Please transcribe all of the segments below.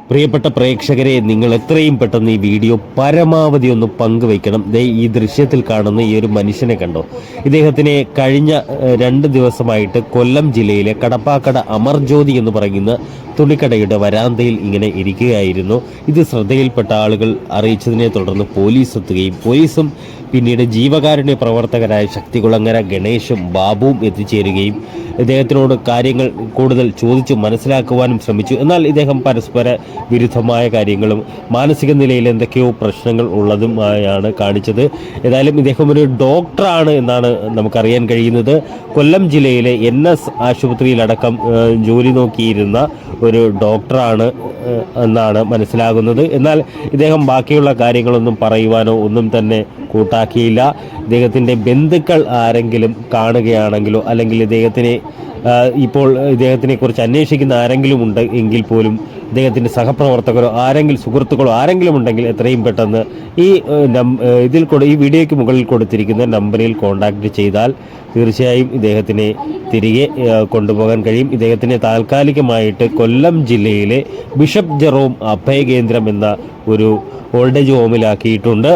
പ്രിയപ്പെട്ട പ്രേക്ഷകരെ, നിങ്ങൾ എത്രയും പെട്ടെന്ന് ഈ വീഡിയോ പരമാവധി ഒന്ന് പങ്കുവയ്ക്കണം. ഈ ദൃശ്യത്തിൽ കാണുന്ന ഈ ഒരു മനുഷ്യനെ കണ്ടോ? ഇദ്ദേഹത്തിനെ കഴിഞ്ഞ 2 ദിവസമായിട്ട് കൊല്ലം ജില്ലയിലെ കടപ്പാക്കട അമർജ്യോതി എന്ന് പറയുന്ന തുണിക്കടയുടെ വരാന്തയിൽ ഇങ്ങനെ ഇരിക്കുകയായിരുന്നു. ഇത് ശ്രദ്ധയിൽപ്പെട്ട ആളുകൾ അറിയിച്ചതിനെ തുടർന്ന് പോലീസ് എത്തുകയും പോലീസും പിന്നീട് ജീവകാരുണ്യ പ്രവർത്തകരായ ശക്തികുളങ്ങര ഗണേഷും ബാബുവും എത്തിച്ചേരുകയും ഇദ്ദേഹത്തിനോട് കാര്യങ്ങൾ കൂടുതൽ ചോദിച്ചു മനസ്സിലാക്കുവാനും ശ്രമിച്ചു. എന്നാൽ ഇദ്ദേഹം പരസ്പര വിരുദ്ധമായ കാര്യങ്ങളും മാനസിക നിലയിൽ എന്തൊക്കെയോ പ്രശ്നങ്ങൾ ഉള്ളതുമായാണ് കാണിച്ചത്. ഏതായാലും ഇദ്ദേഹം ഒരു ഡോക്ടറാണ് എന്നാണ് നമുക്കറിയാൻ കഴിയുന്നത്. കൊല്ലം ജില്ലയിലെ NS ആശുപത്രിയിലടക്കം ജോലി നോക്കിയിരുന്ന ഒരു ഡോക്ടറാണ് എന്നാണ് മനസ്സിലാകുന്നത്. എന്നാൽ ഇദ്ദേഹം ബാക്കിയുള്ള കാര്യങ്ങളൊന്നും പറയുവാനോ ഒന്നും തന്നെ കൂട്ടാക്കിയില്ല. ഇദ്ദേഹത്തിൻ്റെ ബന്ധുക്കൾ ആരെങ്കിലും കാണുകയാണെങ്കിലോ അല്ലെങ്കിൽ ഇപ്പോൾ ഇദ്ദേഹത്തിനെ കുറിച്ച് അന്വേഷിക്കുന്ന ആരെങ്കിലും ഉണ്ട് എങ്കിൽ പോലും ഇദ്ദേഹത്തിൻ്റെ സഹപ്രവർത്തകരോ സുഹൃത്തുക്കളോ ആരെങ്കിലും ഉണ്ടെങ്കിൽ എത്രയും പെട്ടെന്ന് ഈ വീഡിയോയ്ക്ക് മുകളിൽ കൊടുത്തിരിക്കുന്ന നമ്പറിൽ കോൺടാക്റ്റ് ചെയ്താൽ തീർച്ചയായും ഇദ്ദേഹത്തിനെ തിരികെ കൊണ്ടുപോകാൻ കഴിയും. ഇദ്ദേഹത്തിനെ താൽക്കാലികമായിട്ട് കൊല്ലം ജില്ലയിലെ ബിഷപ്പ് ജെറോം അഭയകേന്ദ്രം എന്ന ഒരു ഓൾഡേജ് ഹോമിലാക്കിയിട്ടുണ്ട്.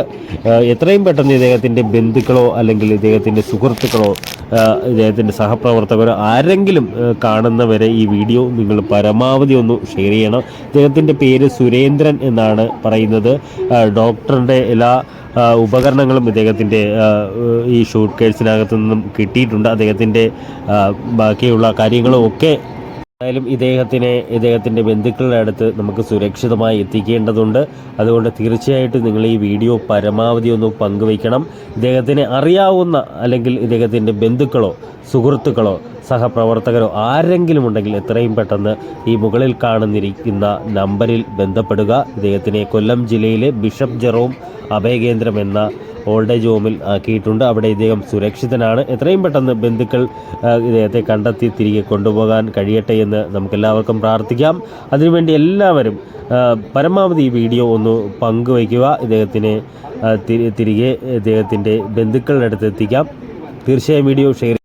എത്രയും പെട്ടെന്ന് ഇദ്ദേഹത്തിൻ്റെ ബന്ധുക്കളോ അല്ലെങ്കിൽ ഇദ്ദേഹത്തിൻ്റെ സുഹൃത്തുക്കളോ ഇദ്ദേഹത്തിൻ്റെ സഹപ്രവർത്തകരോ ആരെങ്കിലും കാണുന്നവരെ ഈ വീഡിയോ നിങ്ങൾ പരമാവധി ഒന്ന് ഷെയർ ചെയ്യണം. ഇദ്ദേഹത്തിൻ്റെ പേര് സുരേന്ദ്രൻ എന്നാണ് പറയുന്നത്. ഡോക്ടറുടെ എല്ലാ ഉപകരണങ്ങളും ഇദ്ദേഹത്തിൻ്റെ ഈ ഷൂട്ട് കേസിനകത്തു നിന്നും കിട്ടിയിട്ടുണ്ട്. അദ്ദേഹത്തിൻ്റെ ബാക്കിയുള്ള കാര്യങ്ങളും ഒക്കെ എന്തായാലും ഇദ്ദേഹത്തിൻ്റെ ബന്ധുക്കളുടെ അടുത്ത് നമുക്ക് സുരക്ഷിതമായി എത്തിക്കേണ്ടതുണ്ട്. അതുകൊണ്ട് തീർച്ചയായിട്ടും നിങ്ങൾ ഈ വീഡിയോ പരമാവധി ഒന്ന് പങ്കുവയ്ക്കണം. ഇദ്ദേഹത്തിനെ അറിയാവുന്ന അല്ലെങ്കിൽ ഇദ്ദേഹത്തിൻ്റെ ബന്ധുക്കളോ സുഹൃത്തുക്കളോ സഹപ്രവർത്തകരോ ആരെങ്കിലും ഉണ്ടെങ്കിൽ എത്രയും പെട്ടെന്ന് ഈ മുകളിൽ കാണുന്നിരിക്കുന്ന നമ്പറിൽ ബന്ധപ്പെടുക. ഇദ്ദേഹത്തിനെ കൊല്ലം ജില്ലയിലെ ബിഷപ്പ് ജെറോം അഭയകേന്ദ്രം എന്ന ഓൾഡേജ് ഹോമിൽ ആക്കിയിട്ടുണ്ട്. അവിടെ ഇദ്ദേഹം സുരക്ഷിതനാണ്. എത്രയും പെട്ടെന്ന് ബന്ധുക്കൾ ഇദ്ദേഹത്തെ കണ്ടെത്തി തിരികെ കൊണ്ടുപോകാൻ കഴിയട്ടെ എന്ന് നമുക്കെല്ലാവർക്കും പ്രാർത്ഥിക്കാം. അതിനുവേണ്ടി എല്ലാവരും പരമാവധി ഈ വീഡിയോ ഒന്ന് പങ്കുവയ്ക്കുക. ഇദ്ദേഹത്തിനെ തിരികെ ഇദ്ദേഹത്തിൻ്റെ ബന്ധുക്കളുടെ അടുത്ത് എത്തിക്കാം. തീർച്ചയായും വീഡിയോ ഷെയർ